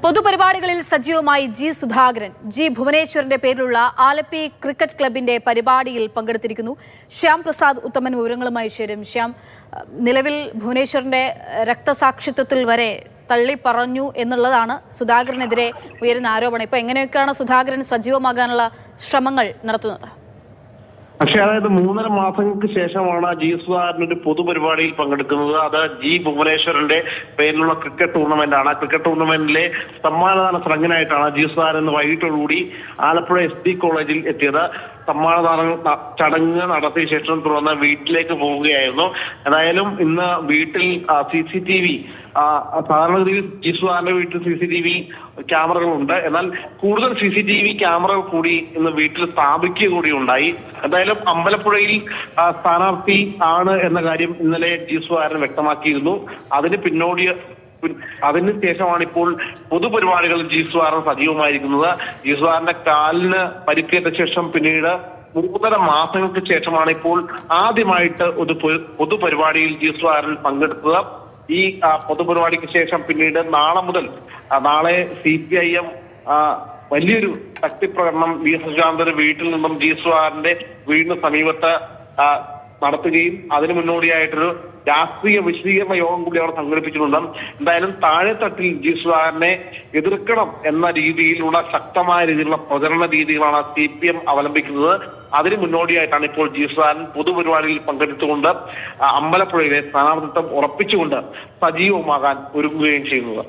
പൊതുപരിപാടികളിൽ സജീവമായി G Sudhakaran G ഭുവനേശ്വറിന്റെ പേരിലുള്ള Alleppey cricket ക്ലബിന്റെ പരിപാടിയിൽ പങ്കെടുത്തിരിക്കുന്നു. ശ്യാം പ്രസാദ് ഉത്തമൻ വിവരങ്ങളുമായി ചേരും. ശ്യാം, നിലവിൽ ഭുവനേശ്വറിന്റെ രക്തസാക്ഷിത്വത്തിൽ വരെ തള്ളി പറഞ്ഞു എന്നുള്ളതാണ് സുധാകരനെതിരെ ഉയരുന്ന ആരോപണം. ഇപ്പൊ എങ്ങനെയൊക്കെയാണ് സുധാകരൻ സജീവമാകാനുള്ള ശ്രമങ്ങൾ നടത്തുന്നത്? പക്ഷേ അതായത് 3.5 മാസങ്ങൾക്ക് ശേഷമാണ് ജി സുധാകരൻ ഒരു പൊതുപരിപാടിയിൽ പങ്കെടുക്കുന്നത്. അത് ജി ഭുവനേശ്വറിന്റെ പേരിലുള്ള ക്രിക്കറ്റ് ടൂർണമെന്റ് ആണ്. ക്രിക്കറ്റ് ടൂർണമെന്റിലെ സമ്മാനദാന ചടങ്ങിനായിട്ടാണ് ജി സുധാകരൻ ഇന്ന് വൈകിട്ടോടുകൂടി ആലപ്പുഴ SD കോളേജിൽ എത്തിയത്. സമ്മാനദാന ചടങ്ങ് നടത്തിയ ശേഷം തുടർന്ന് വീട്ടിലേക്ക് പോവുകയായിരുന്നു. ഏതായാലും ഇന്ന് വീട്ടിൽ CCTV സാധാരണഗതിയിൽ ജി സുധാകരന്റെ വീട്ടിൽ CCTV ക്യാമറകളുണ്ട്. എന്നാൽ കൂടുതൽ CCTV ക്യാമറകൾ കൂടി ഇന്ന് വീട്ടിൽ സ്ഥാപിക്കുക കൂടി ഉണ്ടായി. എന്തായാലും അമ്പലപ്പുഴയിൽ സ്ഥാനാർത്ഥി ആണ് എന്ന കാര്യം ഇന്നലെ ജി സുധാകരൻ വ്യക്തമാക്കിയിരുന്നു. അതിന് ശേഷമാണ് ഇപ്പോൾ പൊതുപരിപാടികളിൽ ജി സുധാകരൻ സജീവമായിരിക്കുന്നത്. ജി സുധാകരന്റെ കാലിന് പരിക്കേറ്റ ശേഷം പിന്നീട് 3.5 മാസങ്ങൾക്ക് ശേഷമാണ് ഇപ്പോൾ ആദ്യമായിട്ട് ഒരു പൊതുപരിപാടിയിൽ ജി സുധാകരൻ പങ്കെടുത്തത്. ഈ പൊതുപരിപാടിക്ക് ശേഷം പിന്നീട് നാളെ CPIM വലിയൊരു ശക്തിപ്രകടനം വി സുശാന്തന്റെ വീട്ടിൽ നിന്നും ജി സുധാകരന്റെ വീടിന് സമീപത്ത് നടത്തുകയും അതിന് മുന്നോടിയായിട്ടൊരു രാഷ്ട്രീയ വിശദീകരണ യോഗം കൂടി അവർ സംഘടിപ്പിച്ചിട്ടുണ്ട്. എന്തായാലും താഴെത്തട്ടിൽ ജി സുധാകരനെ എതിർക്കണം എന്ന രീതിയിലുള്ള ശക്തമായ രീതിയിലുള്ള പ്രചരണ രീതികളാണ് CPM അവലംബിക്കുന്നത്. അതിന് മുന്നോടിയായിട്ടാണ് ഇപ്പോൾ ജി സുധാകരൻ പൊതുപരിപാടിയിൽ പങ്കെടുത്തുകൊണ്ട് അമ്പലപ്പുഴയിലെ സ്ഥാനാർത്ഥിത്വം ഉറപ്പിച്ചുകൊണ്ട് സജീവമാകാൻ ഒരുങ്ങുകയും ചെയ്യുന്നത്.